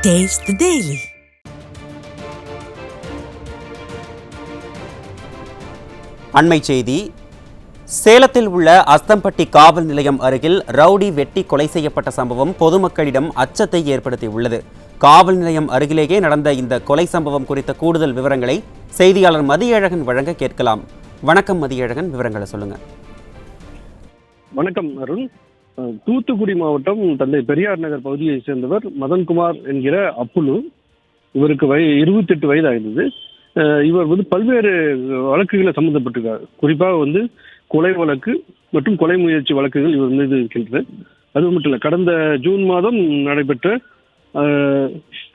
Taste the Daily. அண்மை செய்தி. சேலத்தில் உள்ள அஸ்தம்பட்டி காவல் நிலையம் அருகில் ரவுடி வெட்டி கொலை செய்யப்பட்ட சம்பவம் பொதுமக்களிடம் அச்சத்தை ஏற்படுத்தியுள்ளது. காவல் நிலையம் அருகிலேயே நடந்த இந்த கொலை சம்பவம் குறித்த கூடுதல் விவரங்களை செய்தியாளர் மதியழகன் வழங்க கேட்கலாம். வணக்கம் மதியழகன், விவரங்களை சொல்லுங்க. வணக்கம் அருண். தூத்துக்குடி மாவட்டம் தந்தை பெரியார் நகர் பகுதியை சேர்ந்தவர் மதன்குமார் என்கிற அப்புலு. இவருக்கு 28 வயது ஆகிருந்தது. இவர் பல்வேறு வழக்குகளை சம்பந்தப்பட்டிருக்கார். குறிப்பாக கொலை வழக்கு மற்றும் கொலை முயற்சி வழக்குகள் இவர் மீது இருக்கின்றன. அது மட்டும் இல்லை, கடந்த ஜூன் மாதம் நடைபெற்ற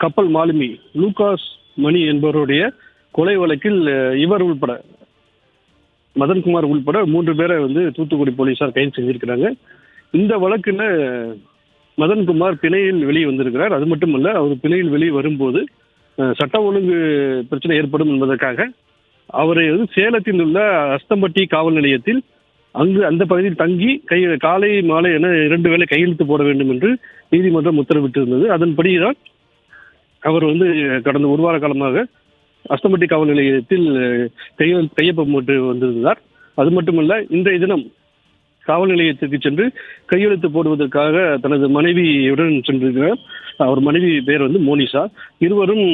கப்பல் மாலுமி லூகாஸ் மணி என்பவருடைய கொலை வழக்கில் இவர் உள்பட மதன்குமார் உள்பட 3 பேரை தூத்துக்குடி போலீசார் கைது செஞ்சிருக்கிறாங்க. இந்த வழக்குல மதன்குமார் பிணையில் வெளியே வந்திருக்கிறார். அது மட்டுமல்ல, அவர் பிணையில் வெளியே வரும்போது சட்ட ஒழுங்கு பிரச்சனை ஏற்படும் என்பதற்காக அவரை சேலத்தில் உள்ள அஸ்தம்பட்டி காவல் நிலையத்தில் அந்த பகுதியில் தங்கி காலை மாலை என 2 வேளை கையெழுத்து போட வேண்டும் என்று நீதிமன்றம் உத்தரவிட்டிருந்தது. அதன்படிதான் அவர் கடந்த 1 வார காலமாக அஸ்தம்பட்டி காவல் நிலையத்தில் கையொப்பமிட்டு வந்திருந்தார். அது மட்டுமல்ல, இன்றைய தினம் காவல் நிலையத்திற்கு சென்று கையெழுத்து போடுவதற்காக தனது மனைவியுடன் சென்றிருக்கிறார். அவர் மனைவி பேர் மோனிஷா. இருவரும்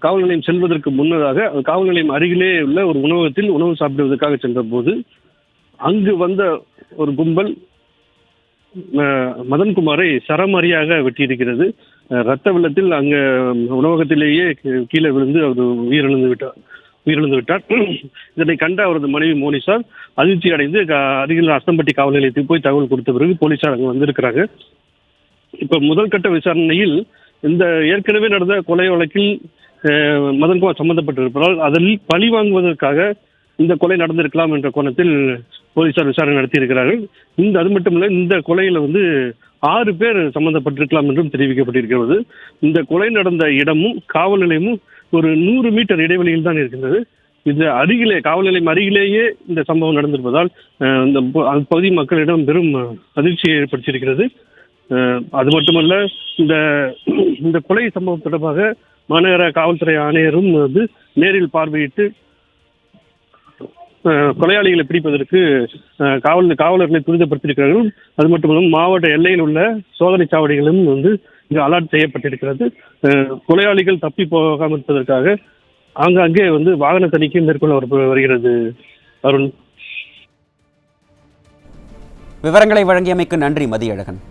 காவல் நிலையம் செல்வதற்கு முன்னதாக காவல் நிலையம் அருகிலே உள்ள ஒரு உணவகத்தில் உணவு சாப்பிடுவதற்காக சென்ற போது அங்கு வந்த ஒரு கும்பல் மதன்குமாரை சரமாரியாக வெட்டியிருக்கிறது. இரத்த வெள்ளத்தில் அங்க உணவகத்திலேயே கீழே விழுந்து அவர் உயிரிழந்து விட்டார். இதனை கண்ட அவரது மனைவி மோனிஷா அதிர்ச்சி அடைந்து அருகில் அஸ்தம்பட்டி காவல் நிலையத்துக்கு போய் தகவல் கொடுத்த பிறகு போலீசார் அங்கே வந்திருக்கிறாங்க. இப்ப முதல் கட்ட விசாரணையில் இந்த ஏற்கனவே நடந்த கொலை வழக்கில் மதன்குமார் சம்பந்தப்பட்டிருப்பதால் அதில் பழி வாங்குவதற்காக இந்த கொலை நடந்திருக்கலாம் என்ற கோணத்தில் போலீசார் விசாரணை நடத்தியிருக்கிறார்கள். அது மட்டுமல்ல, இந்த கொலையில 6 பேர் சம்பந்தப்பட்டிருக்கலாம் என்றும் தெரிவிக்கப்பட்டிருக்கிறது. இந்த கொலை நடந்த இடமும் காவல் நிலையமும் ஒரு 100 மீட்டர் இடைவெளியில் தான் இருக்கின்றது. இது அருகிலே காவல் நிலையம் அருகிலேயே இந்த சம்பவம் நடந்திருப்பதால் இந்த பகுதி மக்களிடம் பெரும் அதிர்ச்சியை ஏற்படுத்தியிருக்கிறது. அது மட்டுமல்ல, இந்த கொலை சம்பவம் தொடர்பாக மாநகர காவல்துறை ஆணையரும் நேரில் பார்வையிட்டு கொலையாளிகளை பிடிப்பதற்கு காவலர்களை துரிதப்படுத்தியிருக்கிறார்கள். அது மட்டுமல்ல, மாவட்ட எல்லையில் உள்ள சோதனை சாவடிகளும் இங்கு அலர்ட் செய்யப்பட்டிருக்கிறது. கொலையாளிகள் தப்பி போகாமல் இருப்பதற்காக ஆங்காங்கே வாகன தணிக்கை மேற்கொள்ள வருகிறது. அருண், விவரங்களை வழங்கியமைக்கு நன்றி மதியழகன்.